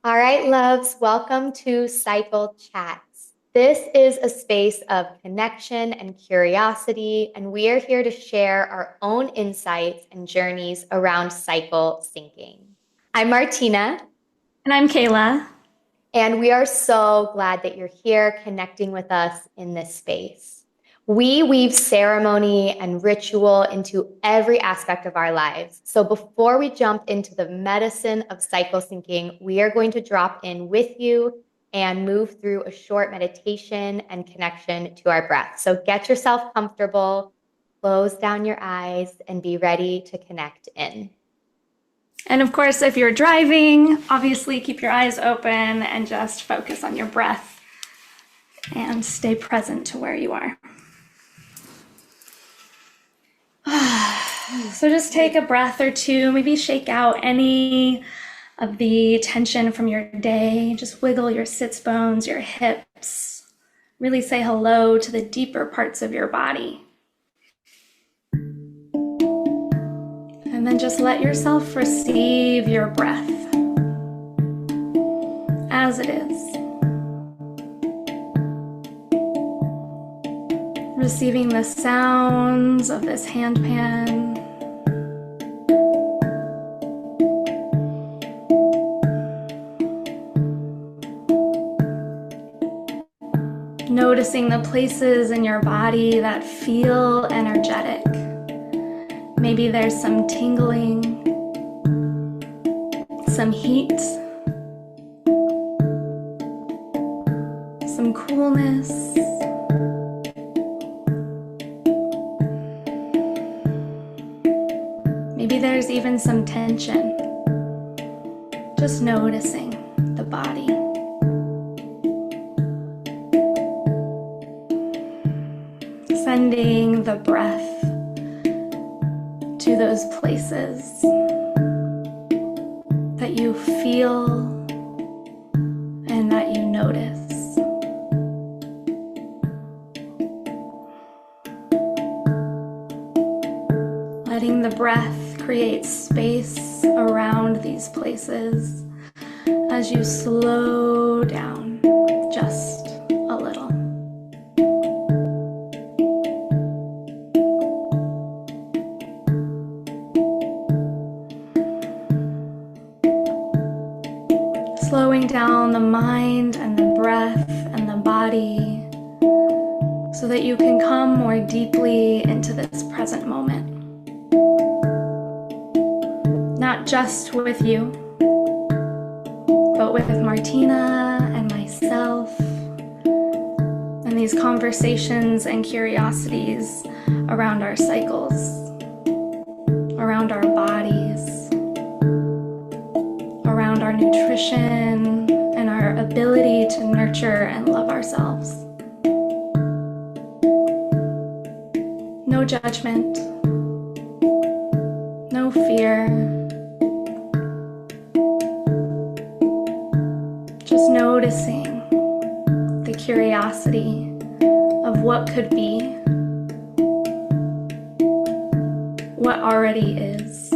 All right, loves, welcome to Cycle Chats. This is a space of connection and curiosity, and we are here to share our own insights and journeys around cycle syncing. I'm Martina, And I'm Kayla. and we are so glad that you're here connecting with us in this space. We weave ceremony and ritual into every aspect of our lives. So before we jump into the medicine of cycle syncing, we are going to drop in with you and move through a short meditation and connection to our breath. So get yourself comfortable, close down your eyes, and be ready to connect in. And of course, if you're driving, obviously keep your eyes open and just focus on your breath and stay present to where you are. So just take a breath or two, maybe shake out any of the tension from your day. Just wiggle your sits bones, your hips. Really say hello to the deeper parts of your body. And then just let yourself receive your breath as it is. Receiving the sounds of this handpan. Noticing the places in your body that feel energetic. Maybe there's some tingling, some heat, some coolness. Maybe there's even some tension. Just noticing the body. Sending the breath to those places that you feel and that you notice. Letting the breath create space around these places as you slow down just a little. Slowing down the mind and the breath and the body so that you can come more deeply into this present moment. Not just with you, but with Martina and myself, and these conversations and curiosities around our cycles, around our bodies, around our nutrition, and our ability to nurture and love ourselves. No judgment, no fear, just noticing the curiosity of what could be, what already is.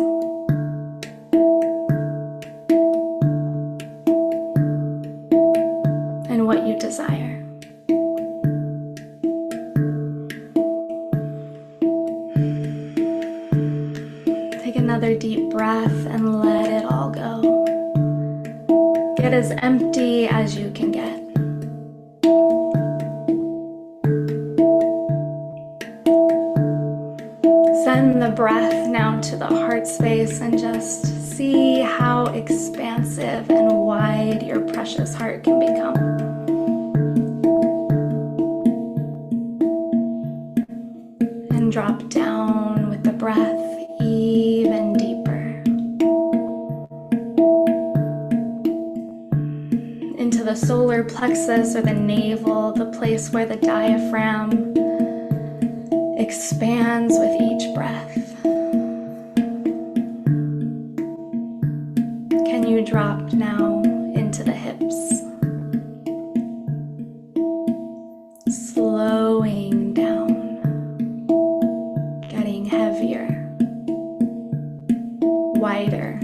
And what you desire. Take another deep breath and let it all go. Get as empty as you can get. Send the breath now to the heart space and just see how expansive and wide your precious heart can become. And drop down with the breath even deeper into the solar plexus or the navel, the place where the diaphragm expands with each breath. Can you drop now into the hips? Slowing down, getting heavier, wider,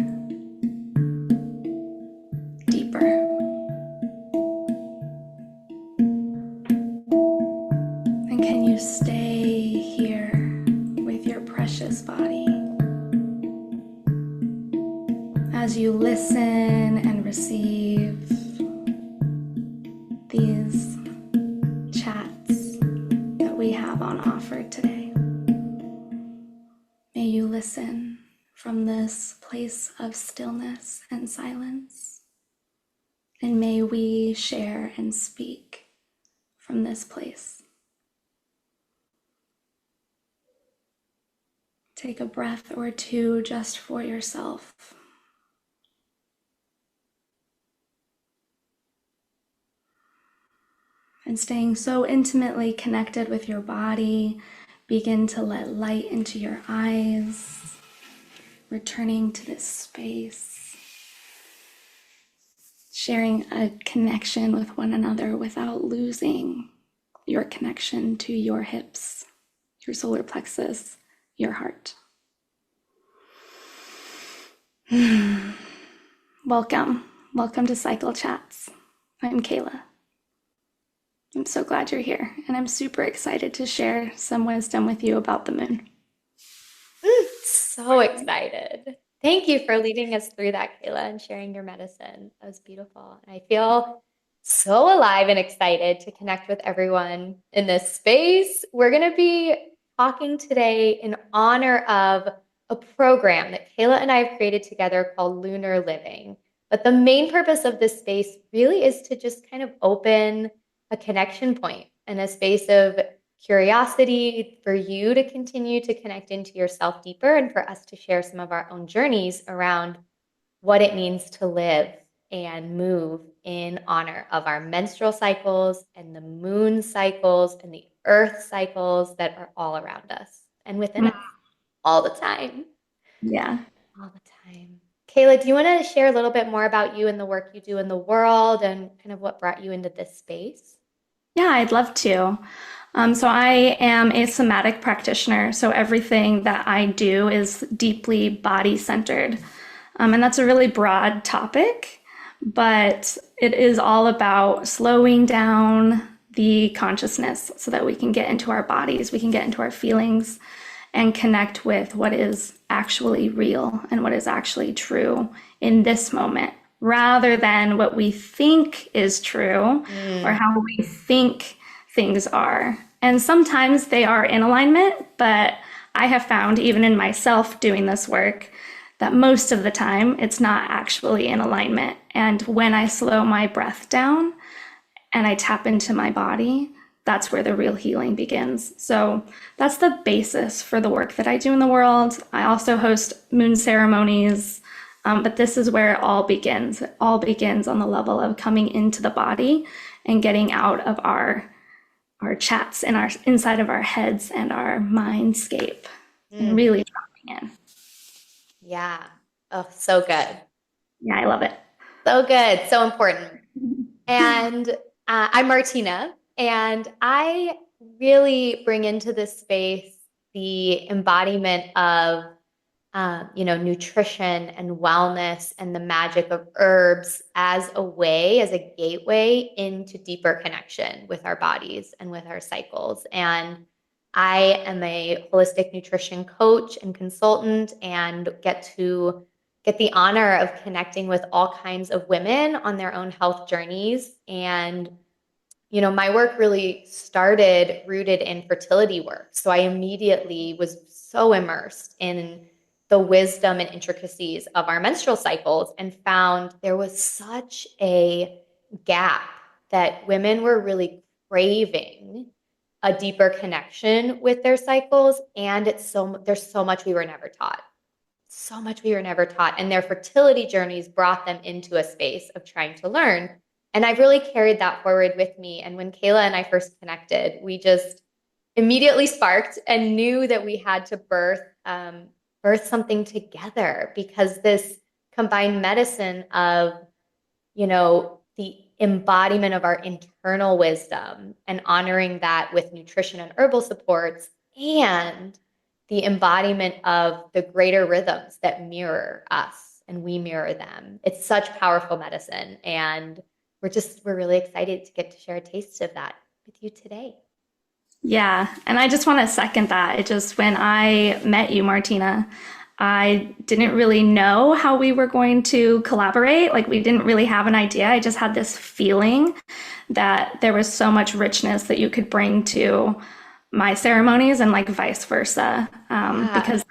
deeper. stay here with your precious body. As you listen and receive these chats that we have on offer today, may you listen from this place of stillness and silence, and may we share and speak from this place. Take a breath or two just for yourself. And staying so intimately connected with your body, begin to let light into your eyes, returning to this space, sharing a connection with one another without losing your connection to your hips, your solar plexus, your heart. Welcome to Cycle Chats. I'm Kayla. I'm so glad you're here, and I'm super excited to share some wisdom with you about the moon. So excited. Thank you for leading us through that, Kayla, and sharing your medicine. That was beautiful. And I feel so alive and excited to connect with everyone in this space. We're going to be talking today in honor of a program that Kayla and I have created together called Lunar Living. But the main purpose of this space really is to just kind of open a connection point and a space of curiosity for you to continue to connect into yourself deeper and for us to share some of our own journeys around what it means to live and move in honor of our menstrual cycles and the moon cycles and the earth cycles that are all around us and within us all the time. Yeah. All the time. Kayla, do you want to share a little bit more about you and the work you do in the world and kind of what brought you into this space? Yeah, I'd love to. So I am a somatic practitioner. So everything that I do is deeply body centered. And that's a really broad topic, but it is all about slowing down the consciousness so that we can get into our bodies, we can get into our feelings and connect with what is actually real and what is actually true in this moment, rather than what we think is true or how we think things are. And sometimes they are in alignment, but I have found, even in myself doing this work, that most of the time it's not actually in alignment. And when I slow my breath down and I tap into my body, that's where the real healing begins. So that's the basis for the work that I do in the world. I also host moon ceremonies, but this is where it all begins. It all begins on the level of coming into the body and getting out of our chats and our inside of our heads and our mindscape and really dropping in. Yeah. Oh, so good. Yeah, I love it. So good. So important. And I'm Martina, and I really bring into this space the embodiment of, nutrition and wellness and the magic of herbs as a way, as a gateway into deeper connection with our bodies and with our cycles. And I am a holistic nutrition coach and consultant and get the honor of connecting with all kinds of women on their own health journeys. And my work really started rooted in fertility work. So I immediately was so immersed in the wisdom and intricacies of our menstrual cycles and found there was such a gap that women were really craving a deeper connection with their cycles. And there's so much we were never taught. So much we were never taught. And their fertility journeys brought them into a space of trying to learn. And I've really carried that forward with me. And when Kayla and I first connected, we just immediately sparked and knew that we had to birth something together, because this combined medicine of, the embodiment of our internal wisdom and honoring that with nutrition and herbal supports, and the embodiment of the greater rhythms that mirror us and we mirror them. It's such powerful medicine. And we're really excited to get to share a taste of that with you today. Yeah, and I just want to second that. It just, when I met you, Martina, I didn't really know how we were going to collaborate. Like, we didn't really have an idea. I just had this feeling that there was so much richness that you could bring to my ceremonies and like vice versa. Yeah. Because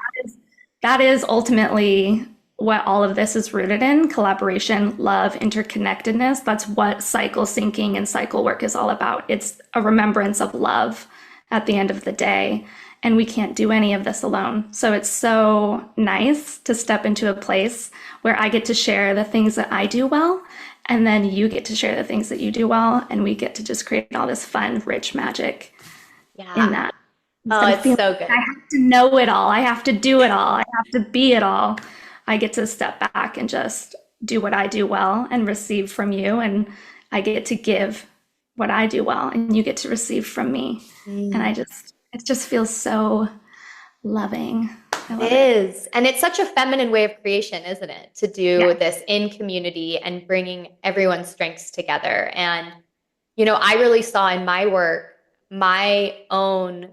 that is ultimately what all of this is rooted in: collaboration, love, interconnectedness. That's what cycle syncing and cycle work is all about. It's a remembrance of love at the end of the day. And we can't do any of this alone. So it's so nice to step into a place where I get to share the things that I do well, and then you get to share the things that you do well, and we get to just create all this fun, rich magic in Yeah. that. Oh, Instead of it's feeling so like I good. have to know it all, I have to do it all, I have to be it all, I get to step back and just do what I do well and receive from you. And I get to give what I do well, and you get to receive from me. And Mm. it just feels so loving. I It love it. is. And it's such a feminine way of creation, isn't it? To Yeah. do this in community and bringing everyone's strengths together. And, I really saw in my work my own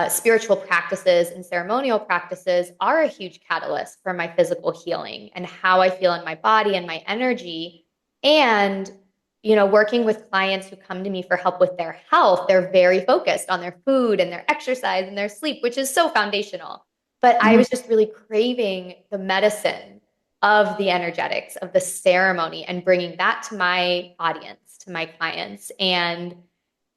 spiritual practices and ceremonial practices are a huge catalyst for my physical healing and how I feel in my body and my energy. And, working with clients who come to me for help with their health, they're very focused on their food and their exercise and their sleep, which is so foundational. But I Mhm. was just really craving the medicine of the energetics, of the ceremony, and bringing that to my audience, to my clients. And,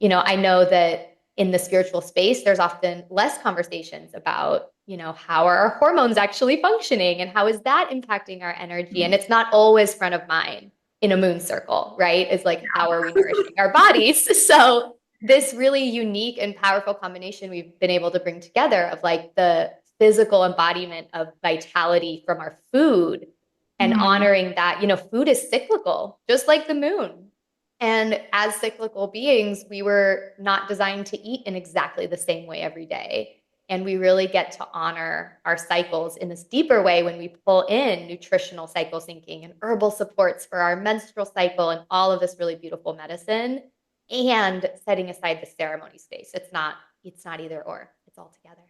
I know that in the spiritual space, there's often less conversations about, how are our hormones actually functioning and how is that impacting our energy? And it's not always front of mind in a moon circle, right? Is like, how are we nourishing our bodies? So, this really unique and powerful combination we've been able to bring together of like the physical embodiment of vitality from our food and Mhm. honoring that, food is cyclical, just like the moon. And as cyclical beings, we were not designed to eat in exactly the same way every day. And we really get to honor our cycles in this deeper way when we pull in nutritional cycle syncing and herbal supports for our menstrual cycle and all of this really beautiful medicine, and setting aside the ceremony space. It's not either or. It's all together.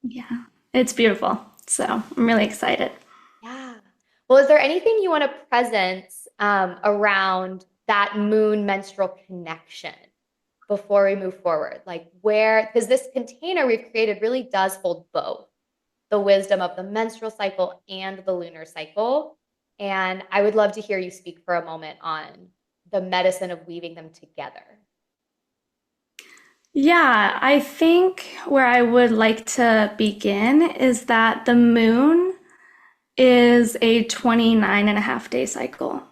Yeah, it's beautiful. So I'm really excited. Yeah. Well, is there anything you want to present around that moon menstrual connection before we move forward? Like where, because this container we've created really does hold both the wisdom of the menstrual cycle and the lunar cycle. And I would love to hear you speak for a moment on the medicine of weaving them together. Yeah, I think where I would like to begin is that the moon is a 29 and a half day cycle.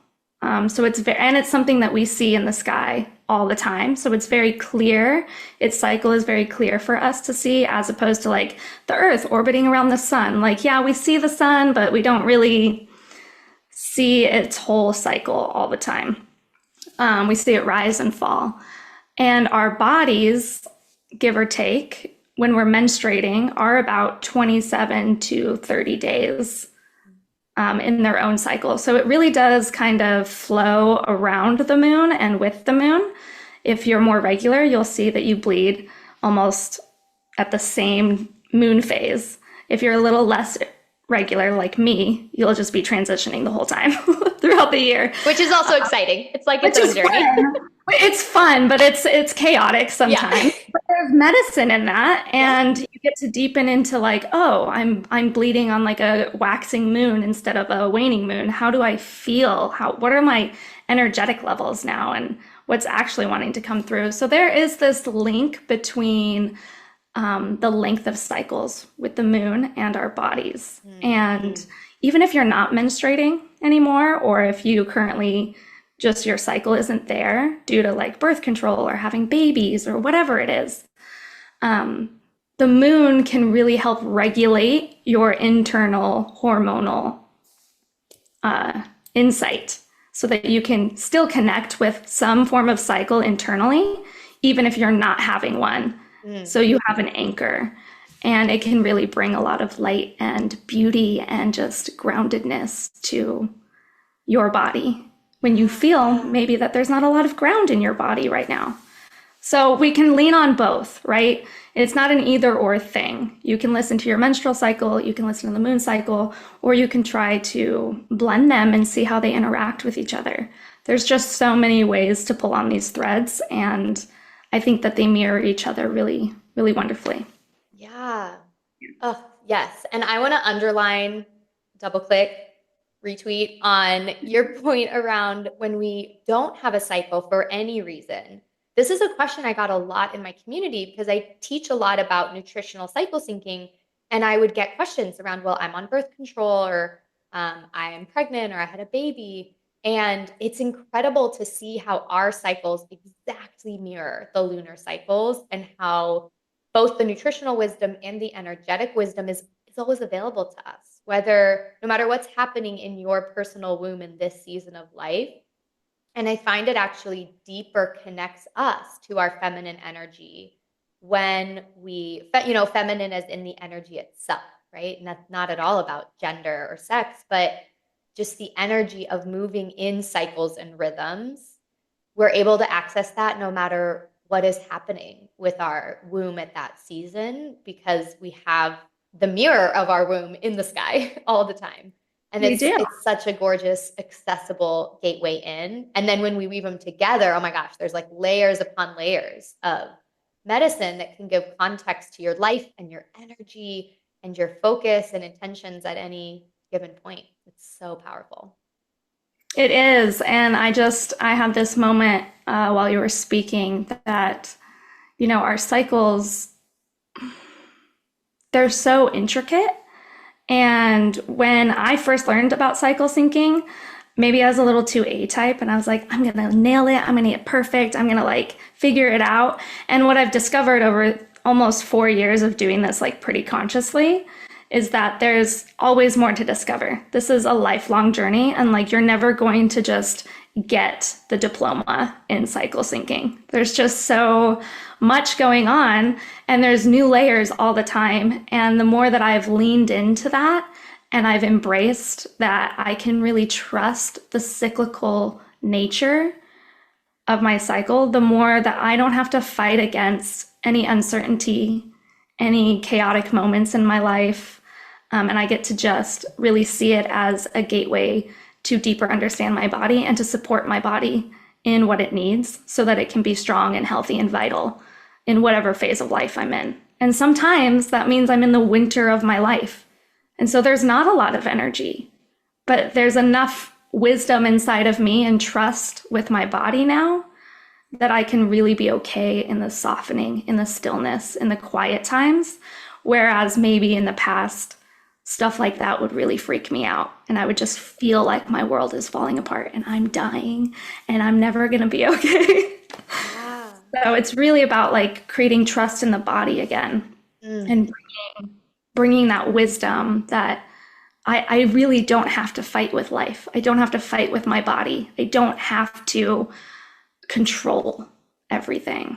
So it's very, and it's something that we see in the sky all the time. So it's very clear. Its cycle is very clear for us to see, as opposed to like the Earth orbiting around the sun. Like, yeah, we see the sun, but we don't really see its whole cycle all the time. We see it rise and fall. And our bodies, give or take, when we're menstruating, are about 27 to 30 days in their own cycle. So it really does kind of flow around the moon and with the moon. If you're more regular, you'll see that you bleed almost at the same moon phase. If you're a little less regular, like me, you'll just be transitioning the whole time throughout the year, Which is also exciting. It's like its which own is journey. fun. It's fun, but it's chaotic Yeah. sometimes. But there's medicine in that, Yeah. and you get to deepen into like, oh, I'm bleeding on like a waxing moon instead of a waning moon. How do I feel? What are my energetic levels now, and what's actually wanting to come through? So there is this link between the length of cycles with the moon and our bodies. Mm. And even if you're not menstruating anymore, or if you currently just your cycle isn't there due to like birth control or having babies or whatever it is, the moon can really help regulate your internal hormonal insight so that you can still connect with some form of cycle internally, even if you're not having one. Mm. So you have an anchor, and it can really bring a lot of light and beauty and just groundedness to your body when you feel maybe that there's not a lot of ground in your body right now. So we can lean on both, right? It's not an either or thing. You can listen to your menstrual cycle, you can listen to the moon cycle, or you can try to blend them and see how they interact with each other. There's just so many ways to pull on these threads, and I think that they mirror each other really, really wonderfully. Yeah. Oh, yes. And I want to underline, double click, retweet on your point around when we don't have a cycle for any reason. This is a question I got a lot in my community because I teach a lot about nutritional cycle syncing. And I would get questions around, well, I'm on birth control, or I am pregnant, or I had a baby. And it's incredible to see how our cycles exactly mirror the lunar cycles, and how both the nutritional wisdom and the energetic wisdom is always available to us, whether no matter what's happening in your personal womb in this season of life. And I find it actually deeper connects us to our feminine energy when feminine as in the energy itself, right? And that's not at all about gender or sex, but just the energy of moving in cycles and rhythms. We're able to access that no matter what is happening with our womb at that season, because we have the mirror of our womb in the sky all the time. And We do. it's such a gorgeous, accessible gateway in. And then when we weave them together, oh my gosh, there's like layers upon layers of medicine that can give context to your life and your energy and your focus and intentions at any given point. It's so powerful. It is. And I had this moment while you were speaking that, our cycles, they're so intricate. And when I first learned about cycle syncing, maybe I was a little too A-type and I was like, I'm going to nail it. I'm going to get perfect. I'm going to like figure it out. And what I've discovered over almost 4 years of doing this like pretty consciously is that there's always more to discover. This is a lifelong journey, and like you're never going to just get the diploma in cycle syncing. There's just so much going on, and there's new layers all the time. And the more that I've leaned into that and I've embraced that I can really trust the cyclical nature of my cycle, the more that I don't have to fight against any uncertainty, any chaotic moments in my life. And I get to just really see it as a gateway to deeper understand my body and to support my body in what it needs so that it can be strong and healthy and vital in whatever phase of life I'm in. And sometimes that means I'm in the winter of my life. And so there's not a lot of energy, but there's enough wisdom inside of me and trust with my body now that I can really be okay in the softening, in the stillness, in the quiet times. Whereas maybe in the past, stuff like that would really freak me out. And I would just feel like my world is falling apart and I'm dying and I'm never going to be okay. Yeah. So it's really about like creating trust in the body again and bringing that wisdom that I really don't have to fight with life. I don't have to fight with my body. I don't have to control everything.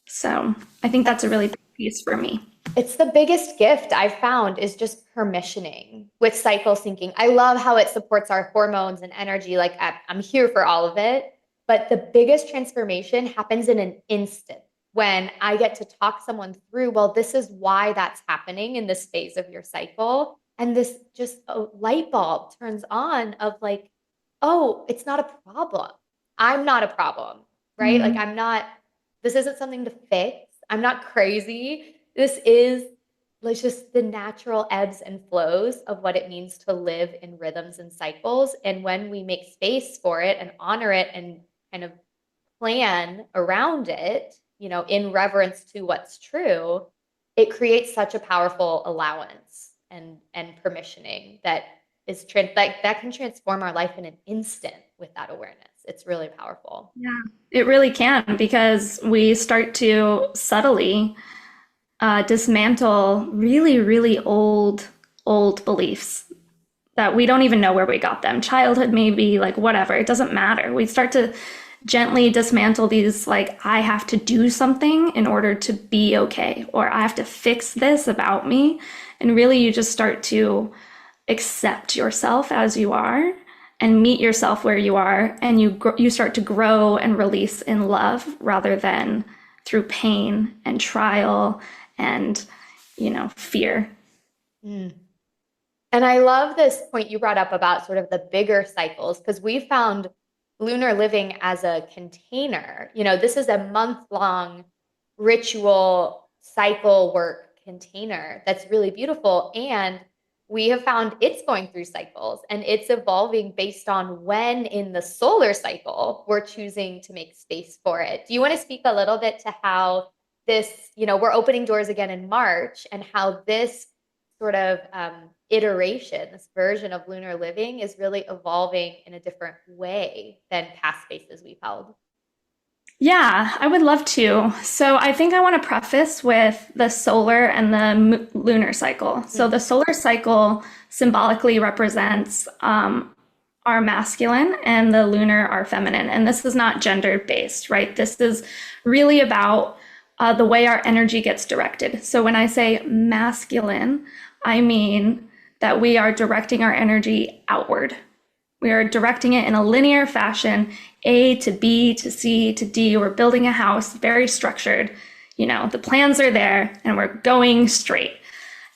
So I think that's a really big piece for me. It's the biggest gift I've found is just permissioning with cycle syncing. I love how it supports our hormones and energy. Like I'm here for all of it. But the biggest transformation happens in an instant when I get to talk someone through, well, this is why that's happening in this phase of your cycle. And this just a light bulb turns on of like, oh, it's not a problem. I'm not a problem, right? Like this isn't something to fix. I'm not crazy. This is like just the natural ebbs and flows of what it means to live in rhythms and cycles. And when we make space for it and honor it and kind of plan around it, in reverence to what's true, it creates such a powerful allowance and permissioning that that can transform our life in an instant with that awareness. It's really powerful. Yeah, it really can because we start to subtly dismantle really, really old beliefs that we don't even know where we got them. Childhood, maybe, like whatever, it doesn't matter. We start to gently dismantle these, like, I have to do something in order to be okay, or I have to fix this about me. And really, you just start to accept yourself as you are and meet yourself where you are. And you start to grow and release in love rather than through pain and trial and, fear. Mm. And I love this point you brought up about sort of the bigger cycles, because we found lunar living as a container. This is a month-long ritual cycle work container that's really beautiful. And we have found it's going through cycles and it's evolving based on when in the solar cycle we're choosing to make space for it. Do you want to speak a little bit to how this, we're opening doors again in March, and how this sort of iteration, this version of lunar living is really evolving in a different way than past spaces we've held? Yeah, I would love to. So I think I want to preface with the solar and the lunar cycle. So Mm. the solar cycle symbolically represents our masculine, and the lunar our feminine. And this is not gender based, right? This is really about the way our energy gets directed. So when I say masculine, I mean that we are directing our energy outward. We are directing it in a linear fashion, A to B to C to D. We're building a house, very structured. The plans are there and we're going straight.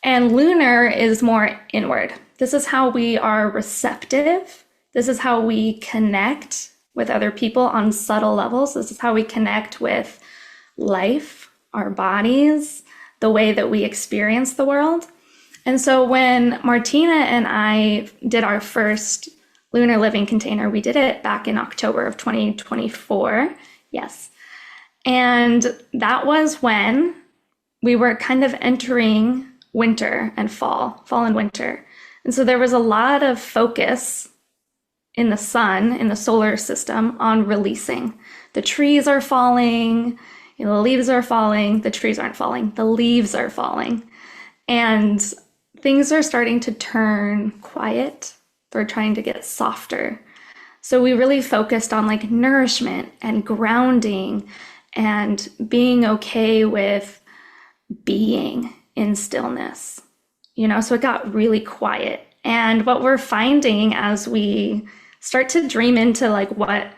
And lunar is more inward. This is how we are receptive. This is how we connect with other people on subtle levels. This is how we connect with life, our bodies, the way that we experience the world. And so when Martina and I did our first lunar living container, we did it back in October of 2024. Yes. And that was when we were kind of entering winter and fall and winter. And so there was a lot of focus in the sun, in the solar system, on releasing. The trees are falling, the leaves are falling, the trees aren't falling, the leaves are falling. And things are starting to turn quiet. They're trying to get softer. So we really focused on like nourishment and grounding and being okay with being in stillness, so it got really quiet. And what we're finding as we start to dream into like what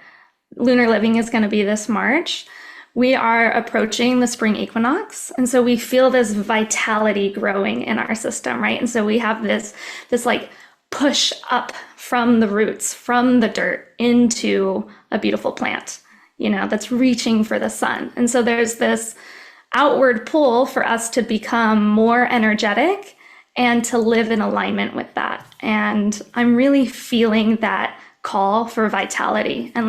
lunar living is going to be this March, we are approaching the spring equinox. And so we feel this vitality growing in our system, right? And so we have this like push up from the roots, from the dirt into a beautiful plant, that's reaching for the sun. And so there's this outward pull for us to become more energetic and to live in alignment with that. And I'm really feeling that call for vitality and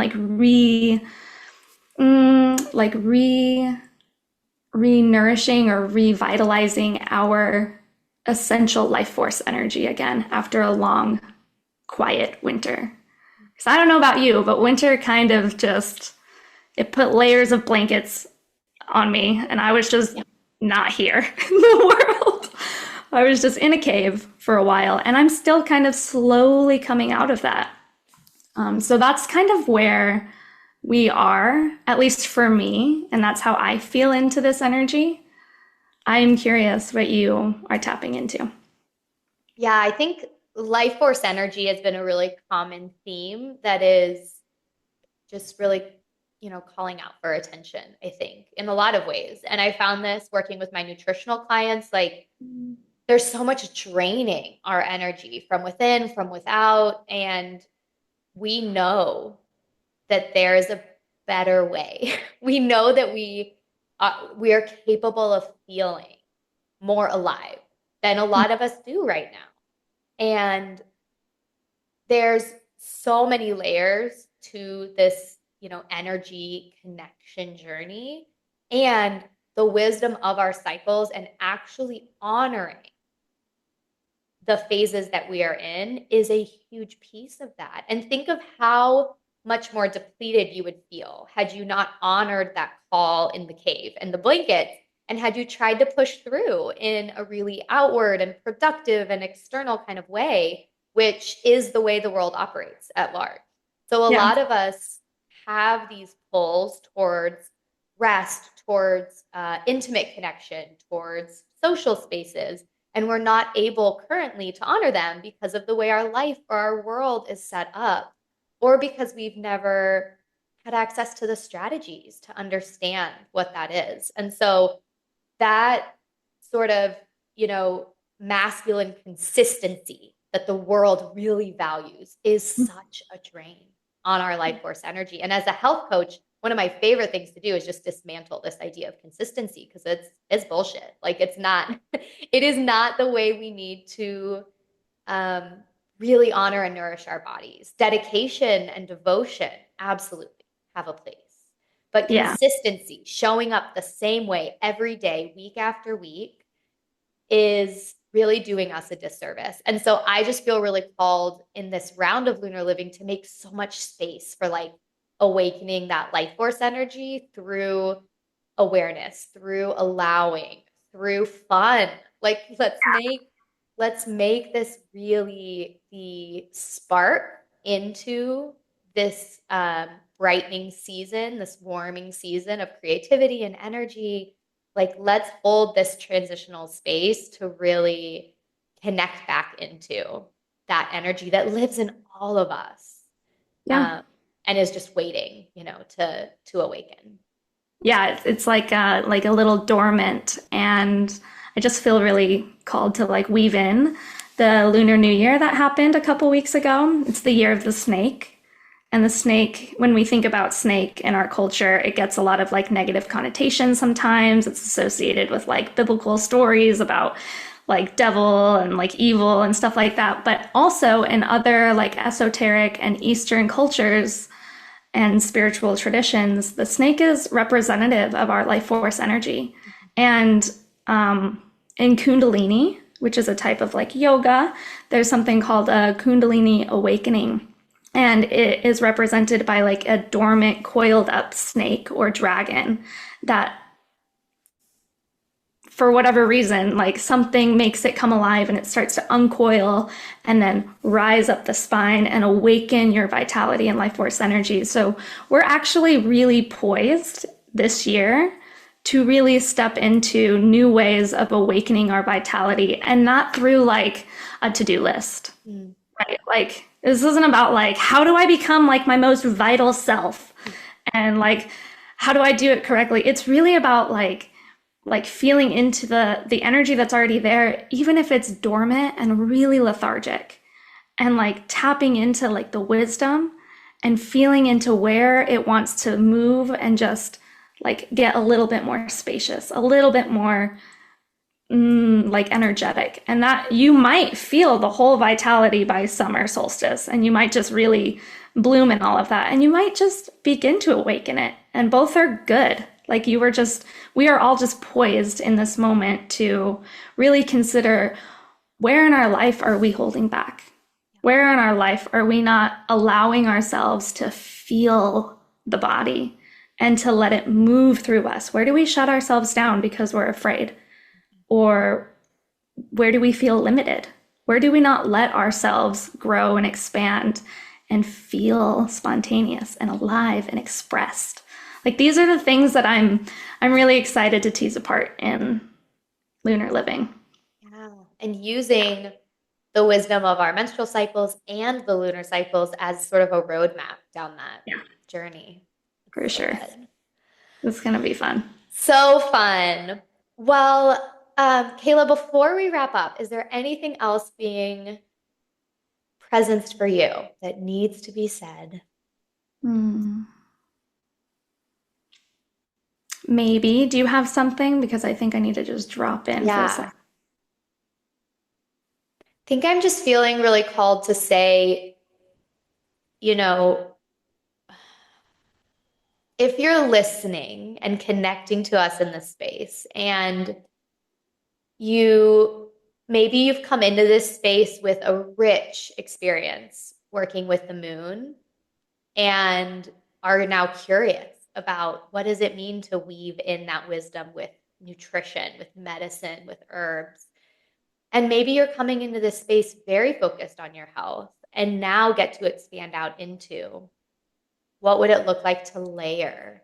re-nourishing or revitalizing our essential life force energy again after a long, quiet winter. Because I don't know about you, but winter kind of it put layers of blankets on me, and I was just not here in the world. I was just in a cave for a while, and I'm still kind of slowly coming out of that. So that's kind of where we are, at least for me, and that's how I feel into this energy. I'm curious what you are tapping into. Yeah, I think life force energy has been a really common theme that is just really, calling out for attention, I think, in a lot of ways. And I found this working with my nutritional clients, like there's so much draining our energy from within, from without. And we know that there is a better way. We know that we are capable of feeling more alive than a lot of us do right now. And there's so many layers to this, energy connection journey, and the wisdom of our cycles, and actually honoring the phases that we are in is a huge piece of that. And think of how much more depleted you would feel had you not honored that call in the cave and the blankets, and had you tried to push through in a really outward and productive and external kind of way, which is the way the world operates at large. So a Yeah. lot of us have these pulls towards rest, towards intimate connection, towards social spaces, and we're not able currently to honor them because of the way our life or our world is set up, or because we've never had access to the strategies to understand what that is. And so that sort of, you know, masculine consistency that the world really values is such a drain on our life force energy. And as a health coach, one of my favorite things to do is just dismantle this idea of consistency because it's bullshit. Like it's not, it is not the way we need to um, really honor and nourish our bodies. Dedication and devotion absolutely have a place. But Yeah. consistency, showing up the same way every day, week after week, is really doing us a disservice. And so I just feel really called in this round of lunar living to make so much space for like awakening that life force energy through awareness, through allowing, through fun. Like let's make this really the spark into this brightening season, this warming season of creativity and energy. Like let's hold this transitional space to really connect back into that energy that lives in all of us, Yeah. um, and is just waiting, to awaken. Yeah, it's like a little dormant, and I just feel really called to like weave in the Lunar New Year that happened a couple weeks ago. It's the year of the snake. And the snake, when we think about snake in our culture, it gets a lot of like negative connotations sometimes. It's associated with like biblical stories about like devil and like evil and stuff like that. But also in other like esoteric and Eastern cultures, and spiritual traditions, the snake is representative of our life force energy. And in Kundalini, which is a type of like yoga, there's something called a Kundalini awakening. And it is represented by like a dormant, coiled up snake or dragon that for whatever reason, like something makes it come alive and it starts to uncoil and then rise up the spine and awaken your vitality and life force energy. So we're actually really poised this year to really step into new ways of awakening our vitality and not through like a to-do list, Mm. right? Like this isn't about like, how do I become like my most vital self? And like, how do I do it correctly? It's really about like feeling into the energy that's already there, even if it's dormant and really lethargic, and like tapping into like the wisdom and feeling into where it wants to move and just like get a little bit more spacious, a little bit more like energetic. And that you might feel the whole vitality by summer solstice, and you might just really bloom in all of that, and you might just begin to awaken it. And both are good. Like we are all just poised in this moment to really consider where in our life are we holding back? Where in our life are we not allowing ourselves to feel the body and to let it move through us? Where do we shut ourselves down because we're afraid? Or where do we feel limited? Where do we not let ourselves grow and expand and feel spontaneous and alive and expressed? Like these are the things that I'm really excited to tease apart in lunar living. Yeah. And using the wisdom of our menstrual cycles and the lunar cycles as sort of a roadmap down that Yeah, journey. for It's so sure. good. It's gonna be fun. So fun. Well, Kayla, before we wrap up, is there anything else being presenced for you that needs to be said? Hmm. Maybe. Do you have something? Because I think I need to just drop in for a Yeah. second. I think I'm just feeling really called to say, you know, if you're listening and connecting to us in this space and you maybe you've come into this space with a rich experience working with the moon and are now curious about what does it mean to weave in that wisdom with nutrition, with medicine, with herbs. And maybe you're coming into this space very focused on your health and now get to expand out into what would it look like to layer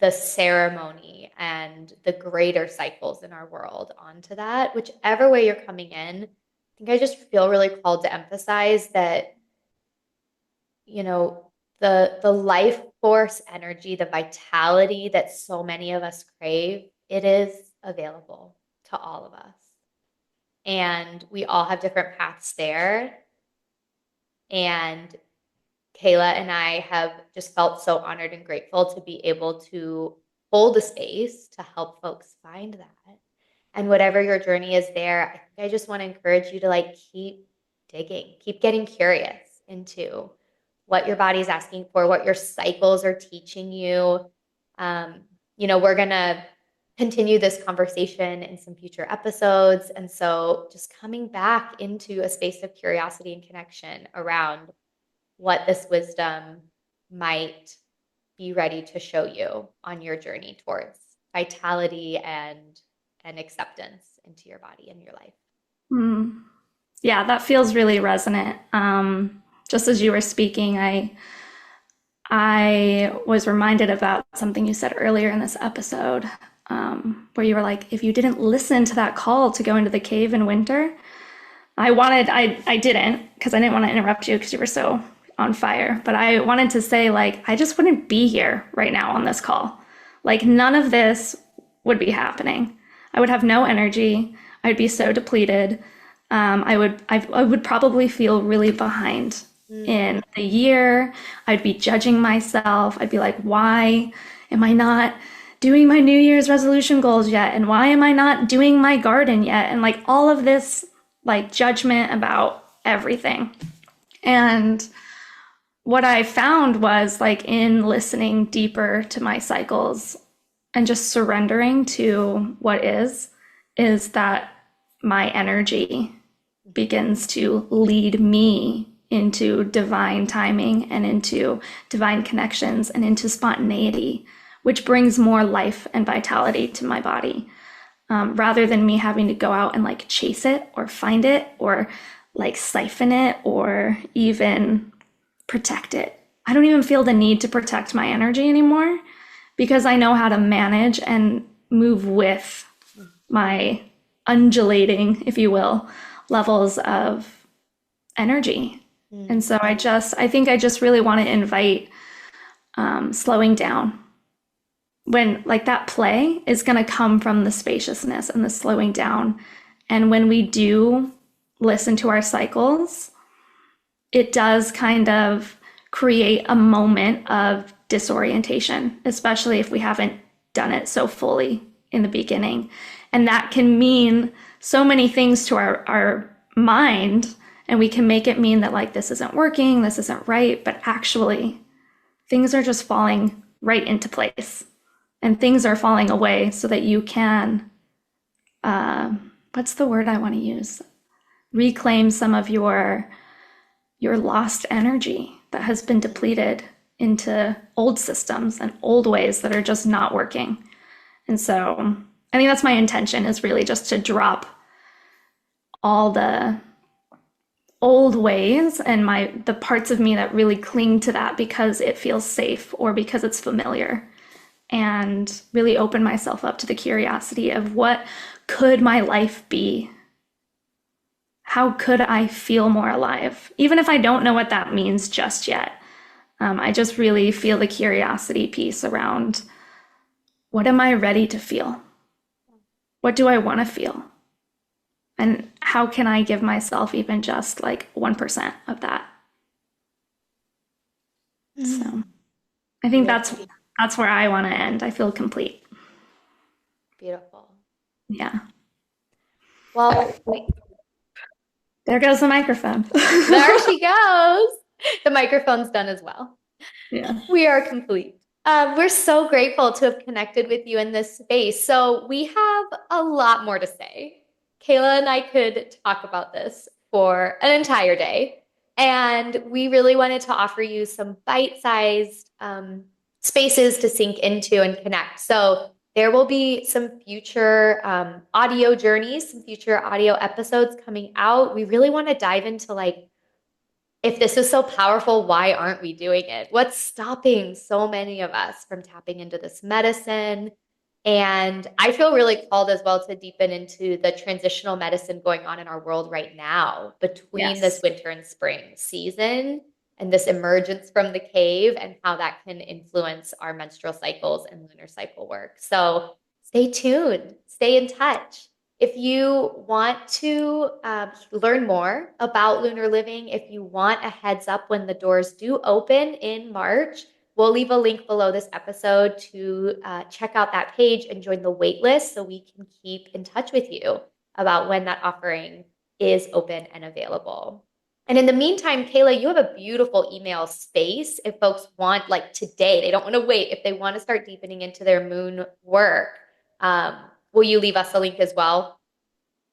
the ceremony and the greater cycles in our world onto that, whichever way you're coming in. I think I just feel really called to emphasize that, you know, the life force energy, the vitality that so many of us crave, it is available to all of us. And we all have different paths there. And Kayla and I have just felt so honored and grateful to be able to hold a space to help folks find that. And whatever your journey is there, I think I just want to encourage you to like keep digging, keep getting curious into what your body's asking for, what your cycles are teaching you. Um, we're gonna continue this conversation in some future episodes. And so just coming back into a space of curiosity and connection around what this wisdom might be ready to show you on your journey towards vitality and acceptance into your body and your life. Mm. Yeah, that feels really resonant. Just as you were speaking, I was reminded about something you said earlier in this episode, where you were like, if you didn't listen to that call to go into the cave in winter, I didn't, because I didn't want to interrupt you because you were so on fire, but I wanted to say, like, I just wouldn't be here right now on this call. Like, none of this would be happening. I would have no energy. I'd be so depleted. I would probably feel really behind in the year. I'd be judging myself. I'd be like, why am I not doing my New Year's resolution goals yet? And why am I not doing my garden yet? And like all of this, like judgment about everything. And what I found was like in listening deeper to my cycles and just surrendering to what is that my energy begins to lead me into divine timing and into divine connections and into spontaneity, which brings more life and vitality to my body. Rather than me having to go out and like chase it or find it or like siphon it or even protect it. I don't even feel the need to protect my energy anymore because I know how to manage and move with my undulating, if you will, levels of energy. And so I think I just really want to invite slowing down. When like that play is going to come from the spaciousness and the slowing down. And when we do listen to our cycles, it does kind of create a moment of disorientation, especially if we haven't done it so fully in the beginning. And that can mean so many things to our mind, and we can make it mean that like this isn't working, this isn't right, but actually things are just falling right into place. And things are falling away so that you can, what's the word I want to use? Reclaim some of your lost energy that has been depleted into old systems and old ways that are just not working. And so I think that's my intention, is really just to drop all the old ways and the parts of me that really cling to that because it feels safe or because it's familiar, and really open myself up to the curiosity of what could my life be? How could I feel more alive? Even if I don't know what that means just yet. I just really feel the curiosity piece around, what am I ready to feel? What do I want to feel? And how can I give myself even just like 1% of that? So I think that's where I want to end. I feel complete. Beautiful. Yeah. Well, There goes the microphone. there she goes. The microphone's done as well. Yeah. We are complete. We're so grateful to have connected with you in this space. So we have a lot more to say. Kayla and I could talk about this for an entire day. And we really wanted to offer you some bite-sized spaces to sink into and connect. So there will be some future audio journeys, some future audio episodes coming out. We really want to dive into like, if this is so powerful, why aren't we doing it? What's stopping so many of us from tapping into this medicine? And I feel really called as well to deepen into the transitional medicine going on in our world right now between this Yes. winter and spring season and this emergence from the cave and how that can influence our menstrual cycles and lunar cycle work. So stay tuned, stay in touch. If you want to learn more about lunar living, if you want a heads up when the doors do open in March, we'll leave a link below this episode to check out that page and join the wait list so we can keep in touch with you about when that offering is open and available. And in the meantime, Kayla, you have a beautiful email space. If folks want, like today, they don't want to wait, if they want to start deepening into their moon work, will you leave us a link as well?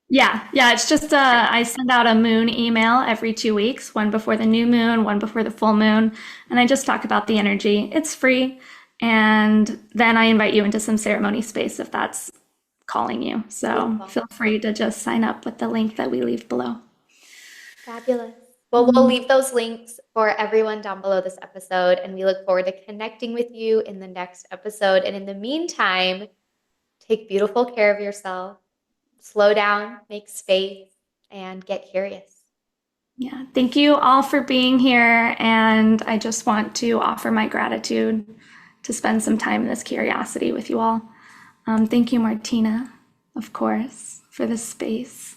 Yeah, it's just I send out a moon email every 2 weeks, one before the new moon, one before the full moon, and I just talk about the energy. It's free, and then I invite you into some ceremony space if that's calling you. So Beautiful. feel free to just sign up with the link that we leave below. Fabulous. Well, we'll leave those links for everyone down below this episode, and we look forward to connecting with you in the next episode. And in the meantime, take beautiful care of yourself, slow down, make space, and get curious. Yeah, thank you all for being here. And I just want to offer my gratitude to spend some time in this curiosity with you all. Thank you, Martina, of course, for this space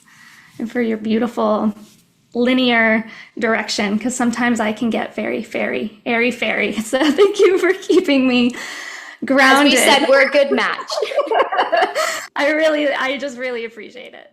and for your beautiful linear direction, because sometimes I can get very airy fairy. So thank you for keeping me grounded. As we said, we're a good match. I just really appreciate it.